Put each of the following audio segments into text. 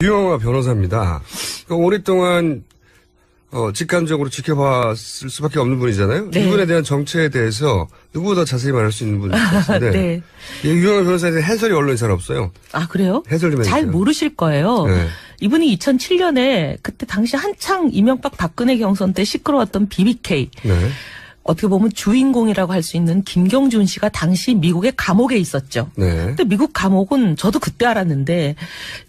유영아 변호사입니다. 그러니까 오랫동안 직관적으로 지켜봤을 수밖에 없는 분이잖아요. 네. 이분에 대한 정체에 대해서 누구보다 자세히 말할 수 있는 분인 것 같은데 네. 유영아 변호사에 대한 해설이 언론에 잘 없어요. 아, 그래요? 해설 좀 해주세요. 잘 모르실 거예요. 네. 이분이 2007년에 그때 당시 한창 이명박 박근혜 경선 때 시끄러웠던 BBK. 네. 어떻게 보면 주인공이라고 할 수 있는 김경준 씨가 당시 미국의 감옥에 있었죠. 네. 근데 미국 감옥은 저도 그때 알았는데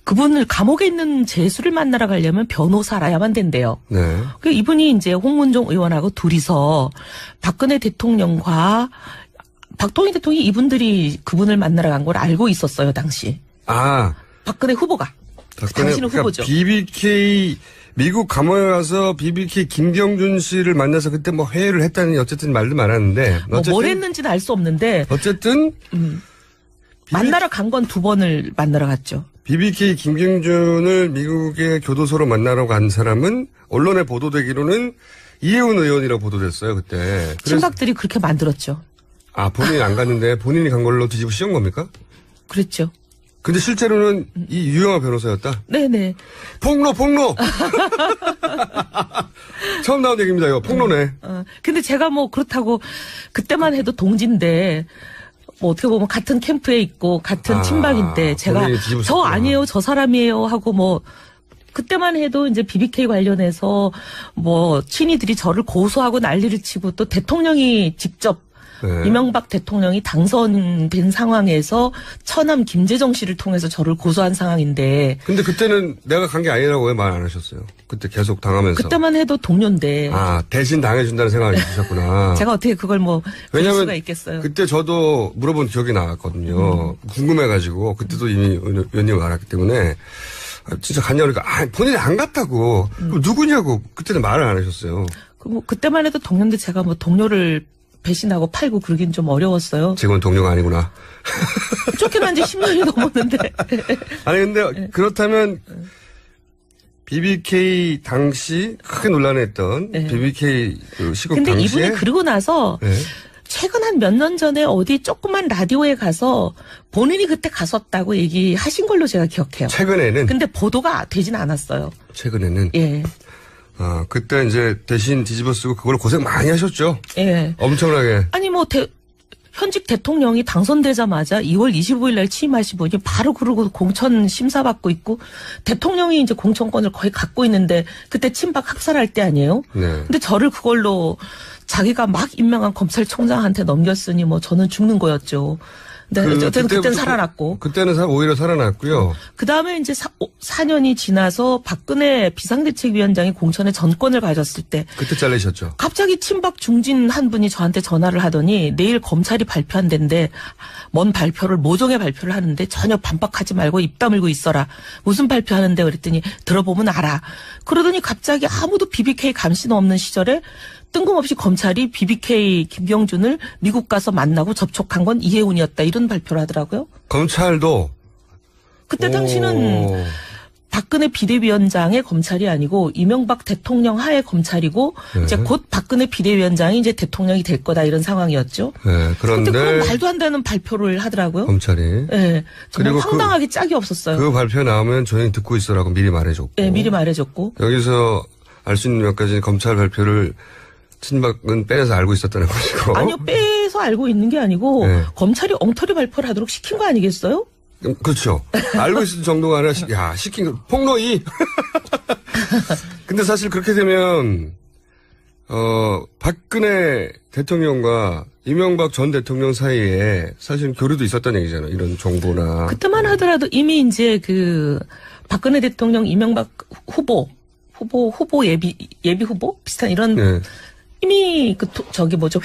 그분을 감옥에 있는 죄수를 만나러 가려면 변호사라야만 된대요. 네. 그 이분이 이제 홍문종 의원하고 둘이서 박근혜 대통령과 박통희 대통령이 이분들이 그분을 만나러 간 걸 알고 있었어요, 당시. 아. 박근혜 후보가. 당시는 후보죠. BBK 미국 감옥에 가서 BBK 김경준 씨를 만나서 그때 뭐 회의를 했다는 어쨌든 말도 많았는데 뭘 했는지는 알 수 없는데 어쨌든 만나러 간 건 2번을 만나러 갔죠. BBK 김경준을 미국의 교도소로 만나러 간 사람은 언론에 보도되기로는 이혜훈 의원이라고 보도됐어요 그때. 친박들이 그렇게 만들었죠. 아 본인이 안 갔는데 본인이 간 걸로 뒤집어 씌운 겁니까? 그랬죠. 근데 실제로는 이 유영아 변호사였다? 네네. 폭로! 처음 나온 얘기입니다, 이거. 폭로네. 근데 제가 뭐 그렇다고 그때만 해도 동지인데 뭐 어떻게 보면 같은 캠프에 있고 같은 친박인데 제가 저 아니에요, 저 사람이에요 하고 뭐 그때만 해도 이제 BBK 관련해서 뭐 친이들이 저를 고소하고 난리를 치고 또 대통령이 직접 네. 이명박 대통령이 당선된 상황에서 처남 김재정 씨를 통해서 저를 고소한 상황인데. 근데 그때는 내가 간 게 아니라고 왜 말 안 하셨어요? 그때 계속 당하면서. 그때만 해도 동료인데. 아, 대신 당해준다는 생각을 해주셨구나. 제가 어떻게 그걸 뭐. 왜냐면 수가 있겠어요. 그때 저도 물어본 기억이 나왔거든요. 궁금해가지고. 그때도 이미 의원님 알았기 때문에. 진짜 갔냐고 그러니까, 본인이 안 갔다고. 그럼 누구냐고. 그때는 말을 안 하셨어요. 뭐 그때만 해도 동료인데 제가 뭐 동료를 배신하고 팔고 그러긴 좀 어려웠어요. 지금은 동료가 아니구나. 쫓겨난 지 10년이 넘었는데. 아니 근데 그렇다면 BBK 당시 크게 논란했던 네. BBK 시국 근데 당시에. 근데 이분이 그러고 나서 네. 최근 한 몇 년 전에 어디 조그만 라디오에 가서 본인이 그때 갔었다고 얘기하신 걸로 제가 기억해요. 최근에는. 근데 보도가 되진 않았어요. 최근에는. 예. 아, 그때 이제 대신 뒤집어 쓰고 그걸 고생 많이 하셨죠? 예. 엄청나게. 아니, 뭐, 현직 대통령이 당선되자마자 2월 25일 날 취임하시고 바로 그러고 공천 심사받고 있고 대통령이 이제 공천권을 거의 갖고 있는데 그때 친박 학살할 때 아니에요? 네. 근데 저를 그걸로 자기가 막 임명한 검찰총장한테 넘겼으니 뭐 저는 죽는 거였죠. 네, 어쨌든 그때는 살아났고. 그때는 오히려 살아났고요. 그 다음에 이제 4년이 지나서 박근혜 비상대책위원장이 공천의 전권을 가졌을 때. 그때 잘리셨죠. 갑자기 친박 중진 한 분이 저한테 전화를 하더니 내일 검찰이 발표한다는데 뭔 발표를 모종의 발표를 하는데 전혀 반박하지 말고 입 다물고 있어라. 무슨 발표하는데 그랬더니 들어보면 알아. 그러더니 갑자기 아무도 BBK 감시는 없는 시절에 뜬금없이 검찰이 BBK 김경준을 미국 가서 만나고 접촉한 건 이혜훈이었다. 이런 발표를 하더라고요. 검찰도? 그때 당시는 박근혜 비대위원장의 검찰이 아니고 이명박 대통령 하에 검찰이고 네. 이제 곧 박근혜 비대위원장이 이제 대통령이 될 거다 이런 상황이었죠. 네, 그런데 그런 말도 안 되는 발표를 하더라고요. 검찰이. 네, 정말 그리고 황당하게 짝이 없었어요. 그 발표 나오면 조용히 듣고 있으라고 미리 말해줬고. 네, 미리 말해줬고. 여기서 알 수 있는 몇 가지 검찰 발표를 친박은 빼서 알고 있었다는 것이고. 아니요, 빼서 알고 있는 게 아니고 네. 검찰이 엉터리 발표를 하도록 시킨 거 아니겠어요? 그렇죠. 알고 있을 정도가 아니라 시킨 거 폭로이. 근데 사실 그렇게 되면 박근혜 대통령과 이명박 전 대통령 사이에 사실 교류도 있었다는 얘기잖아요. 이런 정보나. 그때만 하더라도 이미 이제 그 박근혜 대통령 이명박 후보 예비 후보 비슷한 이런 네. 이미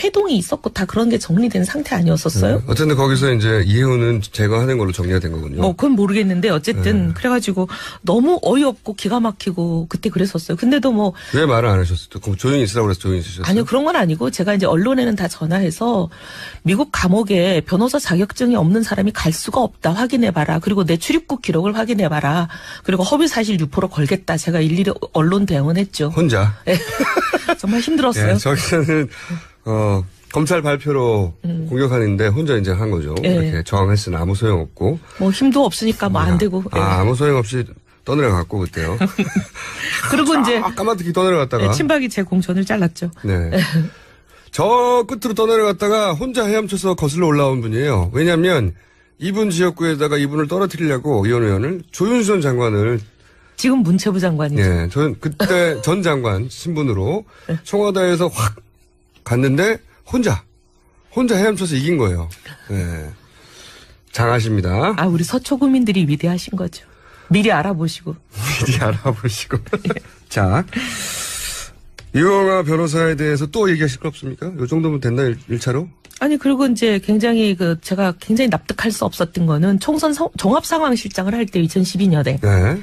회동이 있었고 다 그런 게 정리된 상태 아니었었어요? 네. 어쨌든 거기서 이제 이혜훈은 제거하는 걸로 정리가 된 거군요. 뭐 그건 모르겠는데 어쨌든 그래가지고 너무 어이없고 기가 막히고 그때 그랬었어요. 근데도 뭐 왜 말을 안 하셨어요? 그럼 조용히 있으라고 그래서 조용히 있으셨어요? 아니요, 그런 건 아니고 제가 이제 언론에는 다 전화해서 미국 감옥에 변호사 자격증이 없는 사람이 갈 수가 없다 확인해봐라. 그리고 내 출입국 기록을 확인해봐라. 그리고 허위사실 유포로 걸겠다. 제가 일일이 언론 대응은 했죠. 혼자? 네. 정말 힘들었어요. 네, 저기서는 검찰 발표로 공격하는데 혼자 이제 한 거죠. 네. 이렇게 저항했으나 아무 소용없고. 뭐 힘도 없으니까 뭐 안 되고. 아무 소용없이 떠내려갔고, 그때요. 그리고 이제. 까마득히 떠내려갔다가. 네, 친박이 제 공천을 잘랐죠. 네. 저 끝으로 떠내려갔다가 혼자 헤엄쳐서 거슬러 올라온 분이에요. 왜냐면 이분 지역구에다가 이분을 떨어뜨리려고 이원 의원을 조윤선 장관을 지금 문체부 장관이죠. 네, 전 그때 전 장관 신분으로 네. 청와대에서 확 갔는데 혼자 헤엄쳐서 이긴 거예요. 네. 장하십니다. 아, 우리 서초구민들이 위대하신 거죠. 미리 알아보시고. 미리 알아보시고. 자. 이용아 변호사에 대해서 또 얘기하실 거 없습니까? 요 정도면 됐나, 1차로? 아니, 그리고 이제 굉장히 제가 굉장히 납득할 수 없었던 거는 총선 종합상황실장을 할 때 2012년에. 네.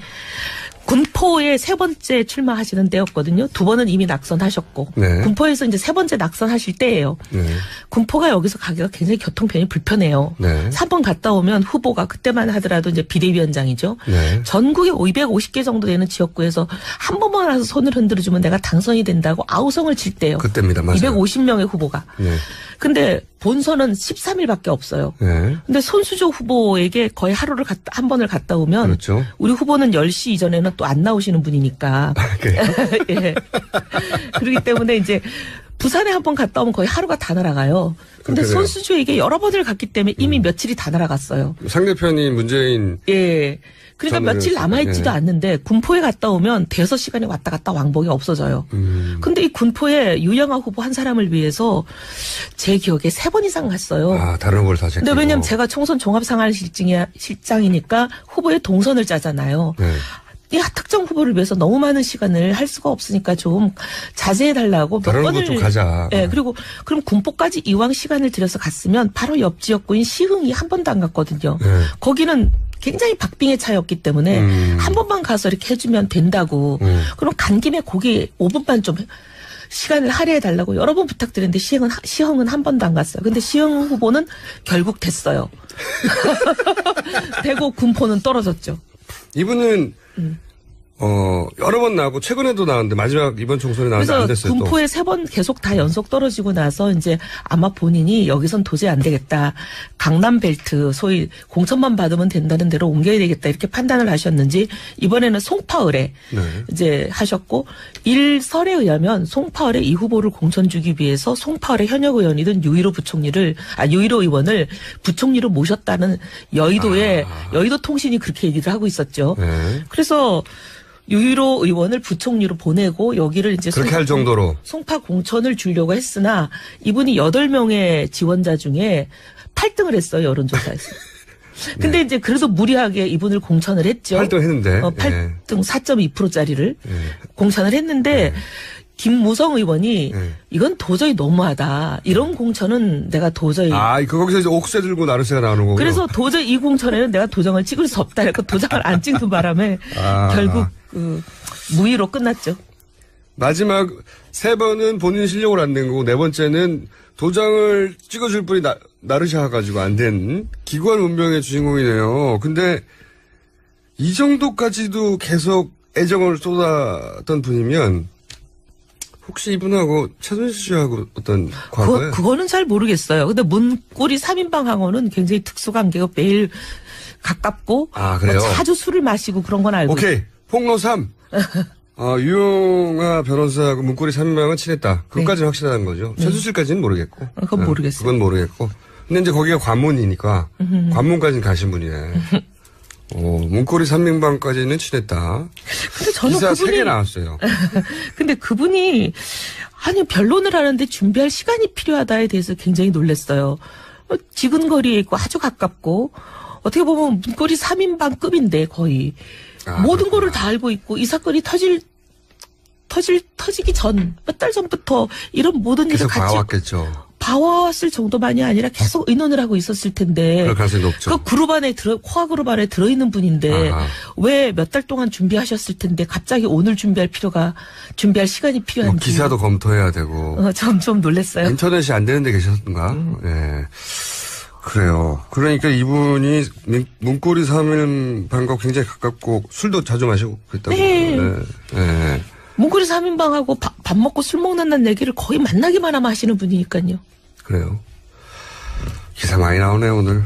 군포에 3번째 출마하시는 때였거든요. 2번은 이미 낙선하셨고. 네. 군포에서 이제 3번째 낙선하실 때예요. 네. 군포가 여기서 가기가 굉장히 교통편이 불편해요. 네. 3번 갔다 오면 후보가 그때만 하더라도 이제 비대위원장이죠. 네. 전국에 250개 정도 되는 지역구에서 한 번만 와서 손을 흔들어주면 내가 당선이 된다고 아우성을 칠 때요. 그때입니다. 맞아요. 250명의 후보가. 네. 근데 본선은 13일밖에 없어요. 네. 근데 손수조 후보에게 거의 하루를 한 번을 갔다 오면 그렇죠. 우리 후보는 10시 이전에는 또 안 나오시는 분이니까. 그래요? 예. 그렇기 때문에 이제 부산에 한 번 갔다 오면 거의 하루가 다 날아가요. 근데 그래요. 손수조에게 여러 번을 갔기 때문에 이미 며칠이 다 날아갔어요. 상대편이 문재인. 예. 그러니까 며칠 남아있지도 않는데 군포에 갔다 오면 대서 시간에 왔다 갔다 왕복이 없어져요. 근데 이 군포에 유영아 후보 한 사람을 위해서 제 기억에 3번 이상 갔어요. 아, 다른 걸 다 제끼고. 근데 왜냐면 제가 총선 종합상황실장이니까 후보의 동선을 짜잖아요. 네. 이 특정 후보를 위해서 너무 많은 시간을 할 수가 없으니까 좀 자제해달라고 몇 다른 번을. 곳 좀 가자. 예, 그리고 그럼 군포까지 이왕 시간을 들여서 갔으면 바로 옆 지역구인 시흥이 한 번도 안 갔거든요. 네. 거기는 굉장히 박빙의 차였기 때문에 한 번만 가서 이렇게 해주면 된다고. 그럼 간 김에 거기 5분만 좀 시간을 할애해달라고 여러 번 부탁드렸는데 시흥은 한 번도 안 갔어요. 근데 시흥 후보는 결국 됐어요. 되고 군포는 떨어졌죠. 이분은 여러 번 나오고 최근에도 나왔는데 마지막 이번 총선에 나왔는데 안 그래서 됐어요. 군포에 3번 계속 다 연속 떨어지고 나서 이제 아마 본인이 여기선 도저히 안 되겠다. 강남벨트 소위 공천만 받으면 된다는 대로 옮겨야 되겠다 이렇게 판단을 하셨는지 이번에는 송파을에 네. 이제 하셨고 일설에 의하면 송파을에 이 후보를 공천 주기 위해서 송파을의 현역 의원이든 유일호 의원을 부총리로 모셨다는 여의도의 여의도 통신이 그렇게 얘기를 하고 있었죠. 네. 그래서 유일호 의원을 부총리로 보내고 여기를 이제 그렇게 할 정도로 송파 공천을 주려고 했으나 이분이 8명의 지원자 중에 8등을 했어요, 여론조사에서. 근데 이제 그래도 무리하게 이분을 공천을 했죠. 8등 했는데. 8등 4.2%짜리를 공천을 했는데 김무성 의원이 이건 도저히 너무하다. 이런 공천은 내가 도저히. 거기서 이제 옥새 들고 나르새가 나오는 거고. 그래서 도저히 이 공천에는 내가 도장을 찍을 수 없다. 그러니까 도장을 안 찍는 바람에 결국 무위로 끝났죠. 마지막 3번은 본인 실력을 안 낸 거고 4번째는 도장을 찍어줄 분이 나르샤 가지고 안 된 기관 운명의 주인공이네요. 근데 이 정도까지도 계속 애정을 쏟았던 분이면 혹시 이분하고 최순실 씨하고 어떤 과거에? 그거는 잘 모르겠어요. 근데 문고리 3인방 하고는 굉장히 특수관계가 매일 가깝고 그래요? 뭐 자주 술을 마시고 그런 건 알고 오케이. 폭로 3. 유용아 변호사하고 문고리 3인방은 친했다. 그것까지는 확실하다는 거죠. 최순실까지는 모르겠고. 그건 모르겠어요. 그건 모르겠고. 근데 이제 거기가 관문이니까 관문까지는 가신 분이네. 문고리 3인방까지는 친했다. 근데 저는 기사 그분이 3개 나왔어요. 근데 그분이 변론을 하는데 준비할 시간이 필요하다에 대해서 굉장히 놀랐어요. 지근거리에 있고 아주 가깝고 어떻게 보면 문고리 3인방급인데 거의 모든 거를 다 알고 있고 이 사건이 터지기 전 몇 달 전부터 이런 모든 일을 같이 봐왔겠죠. 봐왔을 정도만이 아니라 계속 의논을 하고 있었을 텐데. 그럴 가능성이 높죠. 그 그룹 안에 코아 그룹 안에 들어있는 분인데 왜 몇 달 동안 준비하셨을 텐데 갑자기 오늘 준비할 시간이 필요한지. 기사도 검토해야 되고. 좀 놀랐어요. 인터넷이 안 되는 데 계셨던가. 예. 그래요. 그러니까 이분이 문고리 3인방과 굉장히 가깝고 술도 자주 마시고 그랬다고. 네. 네. 문고리 3인방하고 밥 먹고 술 먹는다는 얘기를 거의 만나기만 하면 하시는 분이니까요. 그래요. 기사 많이 나오네요, 오늘.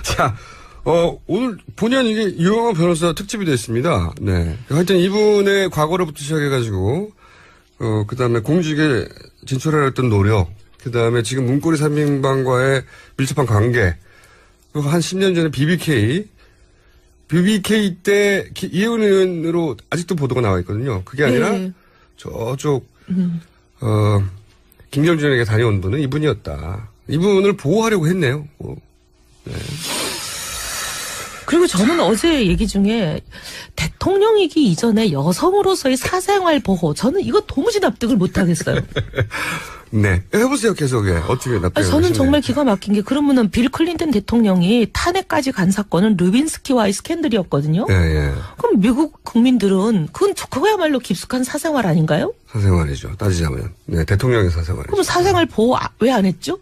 자, 오늘 본의 아니게 이용호 변호사 특집이 됐습니다. 네. 하여튼 이분의 과거로부터 시작해가지고, 그 다음에 공직에 진출하려 했던 노력, 그 다음에 지금 문고리 3인방과의 밀접한 관계, 그리고 한 10년 전에 BBK 때 이혜원 의원으로 아직도 보도가 나와 있거든요. 그게 아니라 네. 저쪽, 김경준에게 다녀온 분은 이분이었다. 이분을 보호하려고 했네요. 네. 그리고 저는 어제 얘기 중에 대통령이기 이전에 여성으로서의 사생활 보호, 저는 이거 도무지 납득을 못하겠어요. 네. 해보세요, 계속. 어떻게 납득을 저는 정말 기가 막힌 게, 그러면은 빌 클린턴 대통령이 탄핵까지 간 사건은 르빈스키와의 스캔들이었거든요. 네. 그럼 미국 국민들은 그거야말로 깊숙한 사생활 아닌가요? 사생활이죠. 따지자면. 네, 대통령의 사생활이죠. 그럼 사생활 보호 왜 안 했죠?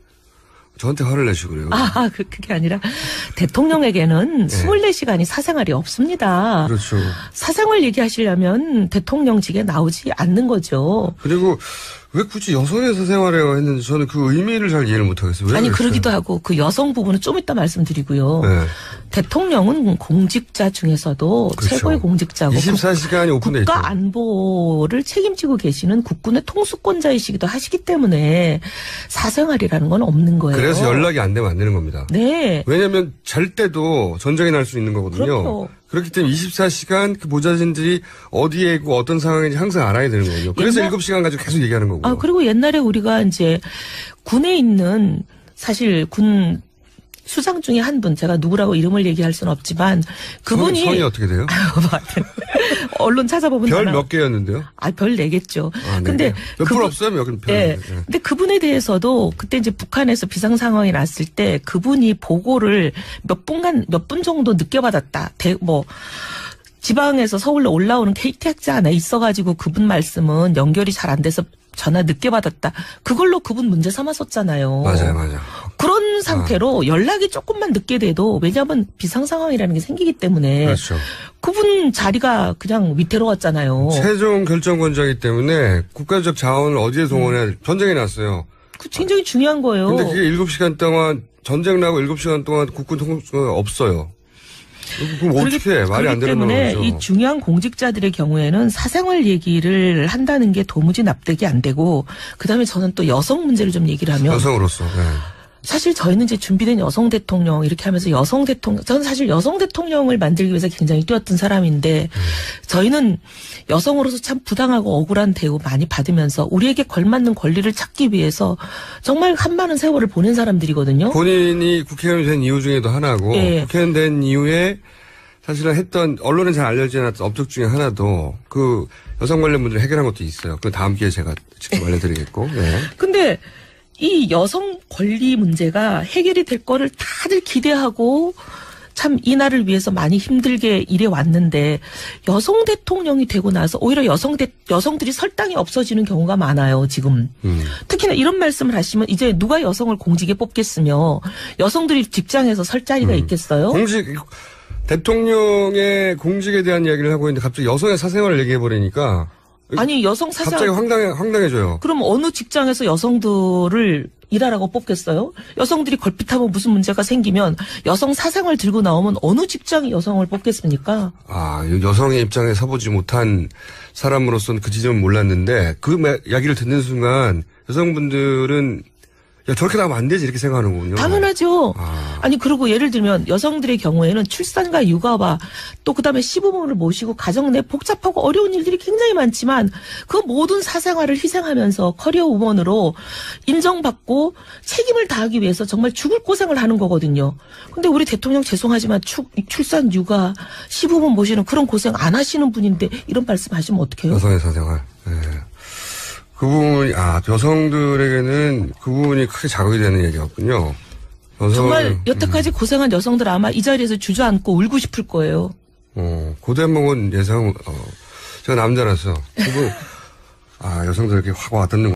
저한테 화를 내시고 그래요. 그게 아니라 대통령에게는 24시간이 사생활이 없습니다. 그렇죠. 사생활 얘기하시려면 대통령직에 나오지 않는 거죠. 그리고 왜 굳이 여성의 사생활이라고 했는지 저는 그 의미를 잘 이해를 못하겠어요. 아니, 그러기도 하고 그 여성 부분은 좀 이따 말씀드리고요. 네. 대통령은 공직자 중에서도 그렇죠. 최고의 공직자고 24시간이 오픈돼 있죠. 국가 안보를 책임지고 계시는 국군의 통수권자이시기도 하시기 때문에 사생활이라는 건 없는 거예요. 그래서 연락이 안 되면 안 되는 겁니다. 네. 왜냐하면 잘 때도 전쟁이 날 수 있는 거거든요. 그럼요. 그렇기 때문에 24시간 그 보좌진들이 어디에 있고 어떤 상황인지 항상 알아야 되는 거예요. 그래서 7시간 가지고 계속 얘기하는 거고요. 그리고 옛날에 우리가 이제 군에 있는, 사실 군 수장 중에 한 분, 제가 누구라고 이름을 얘기할 수는 없지만 그분이 성이 어떻게 돼요? 언론 찾아보면 별 몇 개였는데요? 별 4개죠. 근데 몇 없어요? 여기는 별. 네. 근데 그분에 대해서도 그때 이제 북한에서 비상 상황이 났을 때 그분이 보고를 몇 분 정도 늦게 받았다. 지방에서 서울로 올라오는 KTX 안에 있어가지고 그분 말씀은 연결이 잘 안 돼서 전화 늦게 받았다. 그걸로 그분 문제 삼았었잖아요. 맞아요. 그런 상태로 연락이 조금만 늦게 돼도, 왜냐하면 비상 상황이라는 게 생기기 때문에. 그렇죠. 그분 자리가 그냥 위태로웠잖아요. 최종 결정권자이기 때문에 국가적 자원을 어디에 동원해야 전쟁이 났어요. 그 굉장히 중요한 거예요. 근데 그게 7시간 동안 전쟁 나고 7시간 동안 국군 통수가 없어요. 그럼 어떻게 해? 말이 안 되는 거죠. 그렇기 때문에 이 중요한 공직자들의 경우에는 사생활 얘기를 한다는 게 도무지 납득이 안 되고, 그다음에 저는 또 여성 문제를 좀 얘기를 하면, 여성으로서. 네. 사실 저희는 이제 준비된 여성 대통령 이렇게 하면서 여성 대통령, 저는 사실 여성 대통령을 만들기 위해서 굉장히 뛰었던 사람인데, 저희는 여성으로서 참 부당하고 억울한 대우 많이 받으면서 우리에게 걸맞는 권리를 찾기 위해서 정말 한 많은 세월을 보낸 사람들이거든요. 본인이 국회의원이 된 이유 중에도 하나고, 국회의원 된 이후에 사실은 했던, 언론에 잘 알려지지 않았던 업적 중에 하나도 그 여성 관련 문제를 해결한 것도 있어요. 그 다음 기회에 제가 직접 알려드리겠고. 네. 근데 이 여성 권리 문제가 해결이 될 거를 다들 기대하고 참 이날을 위해서 많이 힘들게 일해 왔는데, 여성 대통령이 되고 나서 오히려 여성들이 설당이 없어지는 경우가 많아요, 지금. 특히나 이런 말씀을 하시면 이제 누가 여성을 공직에 뽑겠으며 여성들이 직장에서 설 자리가 있겠어요? 대통령의 공직에 대한 이야기를 하고 있는데 갑자기 여성의 사생활을 얘기해버리니까. 아니, 여성 사생활. 갑자기 황당해져요. 그럼 어느 직장에서 여성들을 일하라고 뽑겠어요? 여성들이 걸핏하면 무슨 문제가 생기면 여성 사생활 들고 나오면 어느 직장이 여성을 뽑겠습니까? 여성의 입장에 서보지 못한 사람으로서는 그 지점은 몰랐는데, 그 이야기를 듣는 순간 여성분들은 야, 저렇게 나가면 안 되지, 이렇게 생각하는 거군요. 당연하죠. 아니, 그리고 예를 들면 여성들의 경우에는 출산과 육아와 또 그다음에 시부모를 모시고 가정 내 복잡하고 어려운 일들이 굉장히 많지만 그 모든 사생활을 희생하면서 커리어 우먼으로 인정받고 책임을 다하기 위해서 정말 죽을 고생을 하는 거거든요. 근데 우리 대통령 죄송하지만 출산, 육아, 시부모 모시는 그런 고생 안 하시는 분인데 이런 말씀 하시면 어떡해요? 여성의 사생활. 네. 그 부분이, 여성들에게는 그 부분이 크게 자극이 되는 얘기였군요. 정말 여태까지 고생한 여성들 아마 이 자리에서 주저앉고 울고 싶을 거예요. 고대목은 제가 남자라서, 여성들 이렇게 확 와닿는